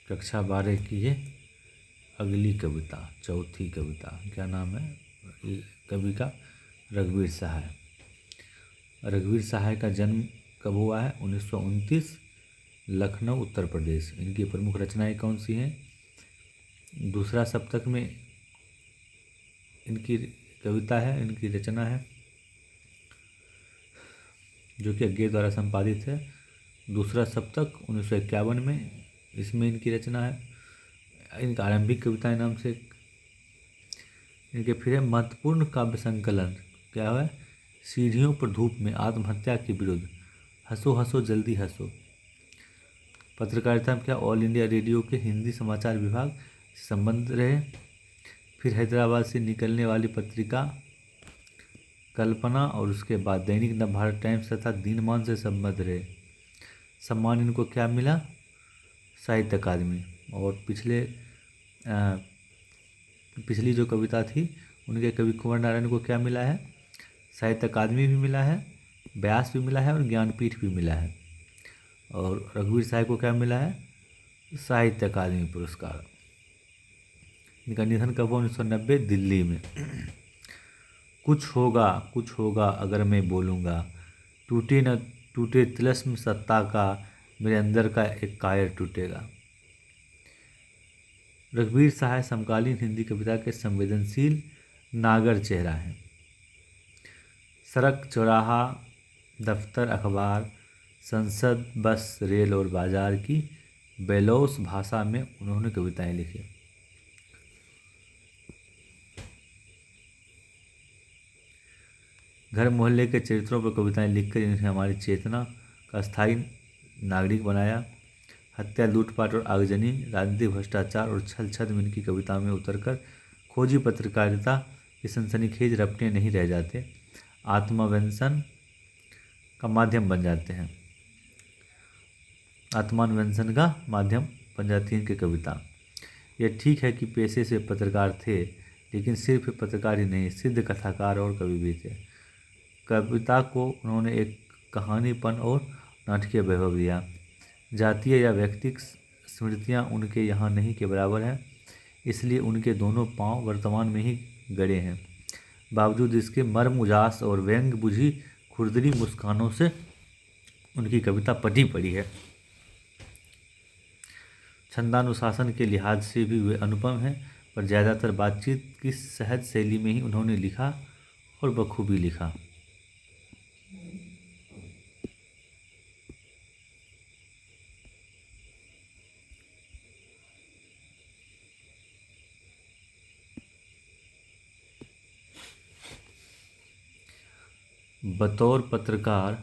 कक्षा 12 की ये अगली कविता, चौथी कविता। क्या नाम है कवि का? रघुवीर सहाय। रघुवीर सहाय का जन्म कब हुआ है? 1929, लखनऊ, उत्तर प्रदेश। इनकी प्रमुख रचनाएं कौन सी हैं? दूसरा सप्तक में इनकी कविता है, इनकी रचना है, जो कि अज्ञे द्वारा संपादित है। दूसरा सप्तक 1951 में, इसमें इनकी रचना है। इनका आरंभिक कविताएं नाम से इनके फिर है महत्वपूर्ण काव्य संकलन। क्या है? सीढ़ियों पर धूप में, आत्महत्या के विरुद्ध, हंसो हंसो जल्दी हंसो। पत्रकारिता में क्या? ऑल इंडिया रेडियो के हिंदी समाचार विभाग से संबंध रहे। फिर हैदराबाद से निकलने वाली पत्रिका कल्पना और उसके बाद दैनिक नवभारत टाइम्स तथा दिनमान से संबंध रहे। सम्मान इनको क्या मिला? साहित्य अकादमी। और पिछली जो कविता थी उनके कवि कुंवर नारायण को क्या मिला है? साहित्य अकादमी भी मिला है, व्यास भी मिला है और ज्ञानपीठ भी मिला है। और रघुवीर सहाय को क्या मिला है? साहित्य अकादमी पुरस्कार। इनका निधन कब हुआ? 1990, दिल्ली में। कुछ होगा अगर मैं बोलूँगा, टूटे न टूटे तिलस्म सत्ता का, मेरे अंदर का एक कायर टूटेगा। रघुवीर सहाय समकालीन हिंदी कविता के संवेदनशील नागर चेहरा हैं। सड़क, चौराहा, दफ्तर, अखबार, संसद, बस, रेल और बाजार की बेलौस भाषा में उन्होंने कविताएं लिखी। घर मोहल्ले के चरित्रों पर कविताएं लिखकर इन्हें हमारी चेतना का स्थायी नागरिक बनाया। हत्या, लूटपाट और आगजनी, राजनीतिक भ्रष्टाचार और छल छद्म इनकी कविताओं में उतरकर खोजी पत्रकारिता की सनसनीखेज रपटे नहीं रह जाते, आत्मान्वेषण का माध्यम बन जाते हैं। आत्मान्वेषण का माध्यम बन जाती है इनकी कविता। यह ठीक है कि पेशे से पत्रकार थे, लेकिन सिर्फ पत्रकार ही नहीं, सिद्ध कथाकार और कवि भी थे। कविता को उन्होंने एक कहानीपन और नाटकीय वैभव दिया। जातीय या व्यक्तिगत स्मृतियाँ उनके यहाँ नहीं के बराबर हैं, इसलिए उनके दोनों पांव वर्तमान में ही गड़े हैं। बावजूद इसके मर्म उजास और व्यंग बुझी खुरदरी मुस्कानों से उनकी कविता पटी पड़ी है। छंदानुशासन के लिहाज से भी वे अनुपम हैं, पर ज़्यादातर बातचीत की सहज शैली में ही उन्होंने लिखा और बखूबी लिखा। बतौर पत्रकार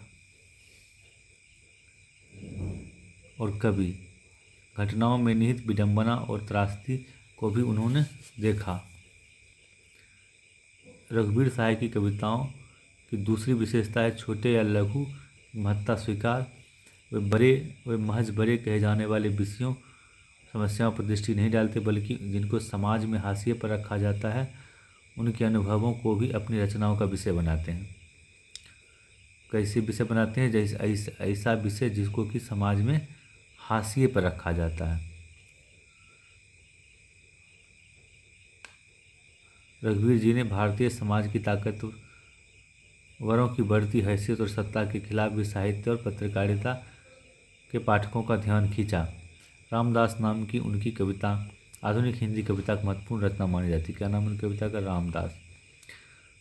और कवि, घटनाओं में निहित विडंबना और त्रासदी को भी उन्होंने देखा। रघुवीर सहाय की कविताओं की दूसरी विशेषता है छोटे या लघु महत्ता स्वीकार। वे महज बड़े कहे जाने वाले विषयों, समस्याओं पर दृष्टि नहीं डालते, बल्कि जिनको समाज में हाशिए पर रखा जाता है उनके अनुभवों को भी अपनी रचनाओं का विषय बनाते हैं। कैसे विषय बनाते हैं? जैसे ऐसा विषय जिसको कि समाज में हाशिए पर रखा जाता है। रघुवीर जी ने भारतीय समाज की ताकतवरों की बढ़ती हैसियत और सत्ता के खिलाफ भी साहित्य और पत्रकारिता के पाठकों का ध्यान खींचा। रामदास नाम की उनकी कविता आधुनिक हिंदी कविता की महत्वपूर्ण रचना मानी जाती है। क्या नाम है उनकी कविता का? रामदास।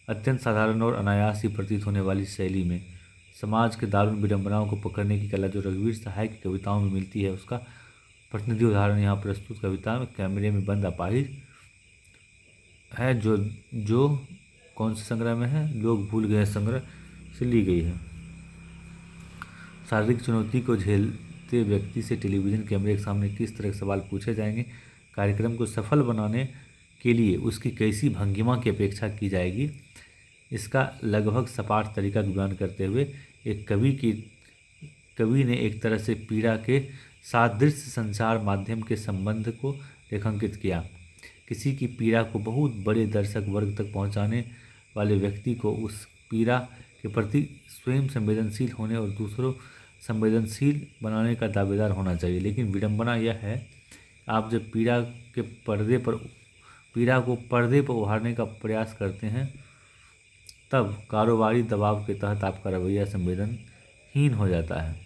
अत्यंत साधारण और अनायास ही प्रतीत होने वाली शैली में समाज के दारुण विडंबनाओं को पकड़ने की कला जो रघुवीर सहाय की कविताओं में मिलती है, उसका प्रतिनिधि उदाहरण यहाँ प्रस्तुत कविता में कैमरे में बंद अपाहिज है, जो कौन से संग्रह में है? लोग भूल गए संग्रह से ली गई है। शारीरिक चुनौती को झेलते व्यक्ति से टेलीविज़न कैमरे के सामने किस तरह के सवाल पूछे जाएंगे, कार्यक्रम को सफल बनाने के लिए उसकी कैसी भंगिमा की अपेक्षा की जाएगी, इसका लगभग सपाट तरीका बयान करते हुए एक कवि ने एक तरह से पीड़ा के साथ दृश्य संचार माध्यम के संबंध को रेखांकित किया। किसी की पीड़ा को बहुत बड़े दर्शक वर्ग तक पहुंचाने वाले व्यक्ति को उस पीड़ा के प्रति स्वयं संवेदनशील होने और दूसरों संवेदनशील बनाने का दावेदार होना चाहिए। लेकिन विडंबना यह है आप जब पीड़ा को पर्दे पर उभारने का प्रयास करते हैं, तब कारोबारी दबाव के तहत आपका रवैया संवेदनहीन हो जाता है।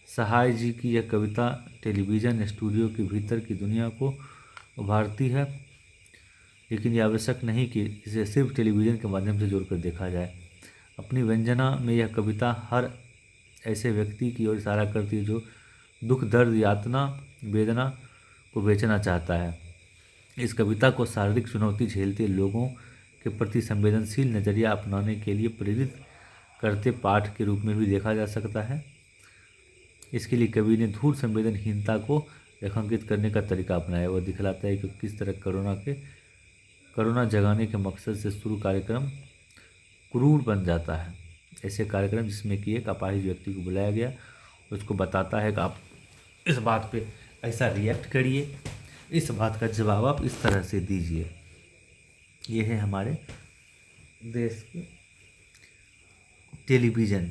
सहाय जी की यह कविता टेलीविज़न स्टूडियो के भीतर की दुनिया को उभारती है, लेकिन यह आवश्यक नहीं कि इसे सिर्फ टेलीविज़न के माध्यम से जोड़कर देखा जाए। अपनी व्यंजना में यह कविता हर ऐसे व्यक्ति की ओर इशारा करती है जो दुख, दर्द, यातना, वेदना को बेचना चाहता है। इस कविता को शारीरिक चुनौती झेलते लोगों के प्रति संवेदनशील नज़रिया अपनाने के लिए प्रेरित करते पाठ के रूप में भी देखा जा सकता है। इसके लिए कवि ने धूल संवेदनहीनता को रेखांकित करने का तरीका अपनाया। वह दिखलाता है कि किस तरह करुणा जगाने के मकसद से शुरू कार्यक्रम क्रूर बन जाता है। ऐसे कार्यक्रम जिसमें कि एक अपाहिज व्यक्ति को बुलाया गया, उसको बताता है कि आप इस बात पे ऐसा रिएक्ट करिए, इस बात का जवाब आप इस तरह से दीजिए। ये है हमारे देश के टेलीविज़न।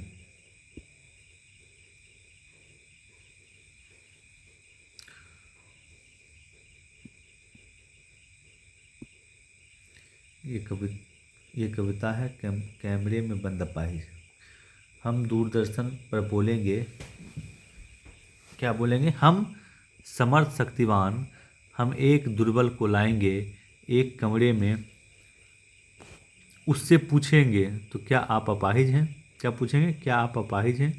ये कविता है कैमरे में बंद अपाहिज। हम दूरदर्शन पर बोलेंगे, क्या बोलेंगे? हम समर्थ शक्तिवान, हम एक दुर्बल को लाएंगे एक कमरे में, उससे पूछेंगे तो क्या आप अपाहिज हैं? क्या पूछेंगे? क्या आप अपाहिज हैं?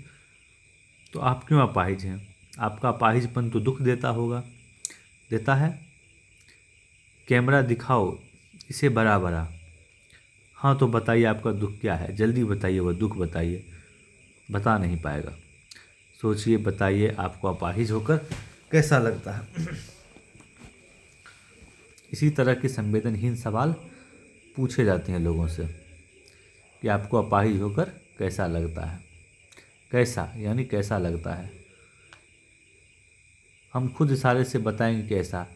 तो आप क्यों अपाहिज हैं? आपका अपाहिजपन तो दुख देता होगा, देता है। कैमरा दिखाओ इसे बड़ा बड़ा। हाँ तो बताइए आपका दुख क्या है, जल्दी बताइए, वह दुख बताइए। बता नहीं पाएगा। सोचिए, बताइए आपको अपाहिज होकर कैसा लगता है। इसी तरह के संवेदनहीन सवाल पूछे जाते हैं लोगों से कि आपको अपाहिज होकर कैसा लगता है। कैसा यानी कैसा लगता है। हम खुद इशारे से बताएंगे कैसा।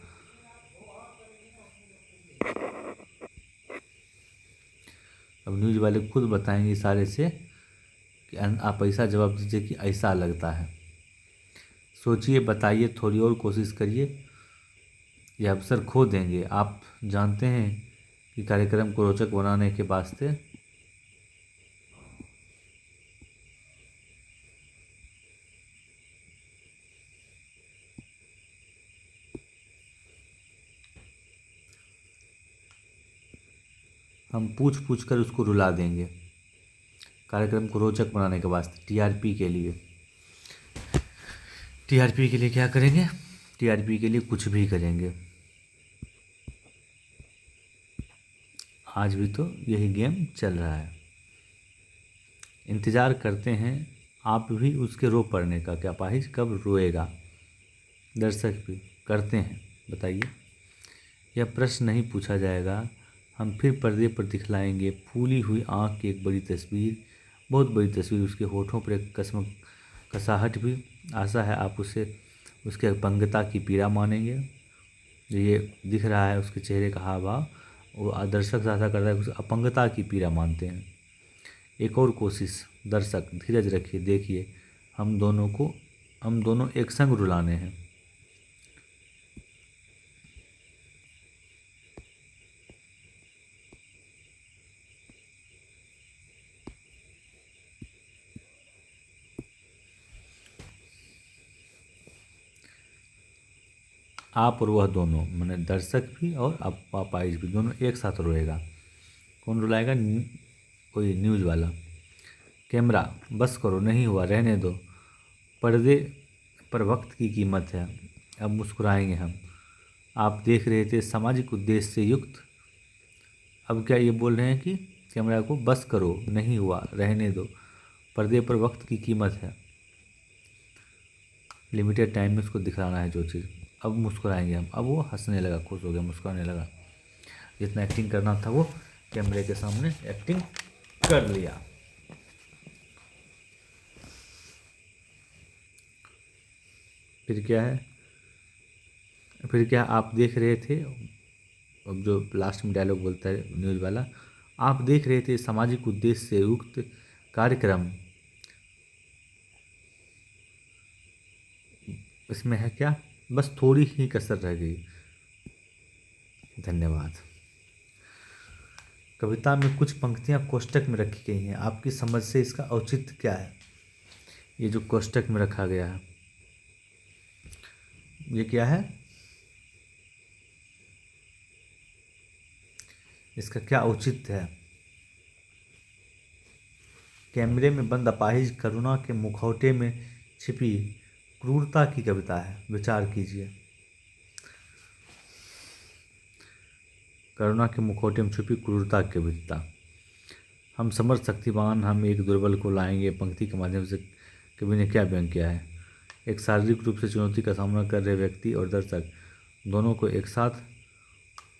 अब न्यूज़ वाले खुद बताएंगे इशारे से कि आप ऐसा जवाब दीजिए कि ऐसा लगता है। सोचिए, बताइए, थोड़ी और कोशिश करिए, यह अवसर खो देंगे। आप जानते हैं कि कार्यक्रम को रोचक बनाने के वास्ते हम पूछ पूछ कर उसको रुला देंगे। कार्यक्रम को रोचक बनाने के वास्ते टीआरपी के लिए क्या करेंगे? टीआरपी के लिए कुछ भी करेंगे। आज भी तो यही गेम चल रहा है। इंतज़ार करते हैं आप भी उसके रो पड़ने का, क्या अपाहिज कब रोएगा? दर्शक भी करते हैं। बताइए। यह प्रश्न नहीं पूछा जाएगा। हम फिर पर्दे पर दिखलाएंगे फूली हुई आँख की एक बड़ी तस्वीर, बहुत बड़ी तस्वीर। उसके होठों पर एक कसाहट भी। आशा है आप उसके अपंगता की पीड़ा मानेंगे। ये दिख रहा है उसके चेहरे का हाव भाव, वो दर्शक आशा करता है कि उस अपंगता की पीड़ा मानते हैं। एक और कोशिश। दर्शक धीरज रखिए, देखिए, हम दोनों एक संग रुलाने हैं। आप और वह दोनों, माने दर्शक भी और अपाहिज भी, दोनों एक साथ रोएगा। कौन रुलाएगा? कोई न्यूज़ वाला। कैमरा बस करो, नहीं हुआ, रहने दो। पर्दे पर वक्त की कीमत है। अब मुस्कुराएंगे हम। आप देख रहे थे सामाजिक उद्देश्य से युक्त। अब क्या ये बोल रहे हैं कि कैमरा को बस करो, नहीं हुआ, रहने दो। पर्दे पर वक्त की कीमत है। लिमिटेड टाइम में उसको दिखाना है जो चीज़। अब मुस्कुराएंगे हम। अब वो हंसने लगा, खुश हो गया, मुस्कुराने लगा। जितना एक्टिंग करना था वो कैमरे के सामने एक्टिंग कर लिया। फिर क्या है? फिर क्या आप देख रहे थे, अब जो लास्ट में डायलॉग बोलता है न्यूज़ वाला, आप देख रहे थे सामाजिक उद्देश्य से युक्त कार्यक्रम। इसमें है क्या? बस थोड़ी ही कसर रह गई। धन्यवाद। कविता में कुछ पंक्तियाँ कोष्टक में रखी गई हैं, आपकी समझ से इसका औचित्य क्या है? ये जो कोष्टक में रखा गया है ये क्या है? इसका क्या औचित्य है? कैमरे में बंद अपाहिज करुणा के मुखौटे में छिपी क्रूरता की कविता है, विचार कीजिए। करुणा के मुखौटे में छुपी क्रूरता की कविता। हम समर्थ शक्तिवान, हम एक दुर्बल को लाएंगे पंक्ति के माध्यम से कवि ने क्या व्यंग किया है? एक शारीरिक रूप से चुनौती का सामना कर रहे व्यक्ति और दर्शक दोनों को एक साथ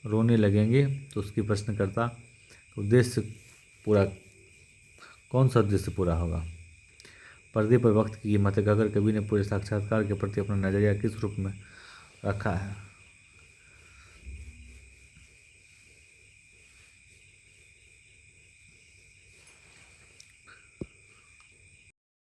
रोने लगेंगे तो उसकी प्रश्नकर्ता उद्देश्य पूरा, कौन सा उद्देश्य पूरा होगा? पर्दे पर वक्त की कीमत है, अगर कवि ने पूरे साक्षात्कार के प्रति अपना नजरिया किस रूप में रखा है?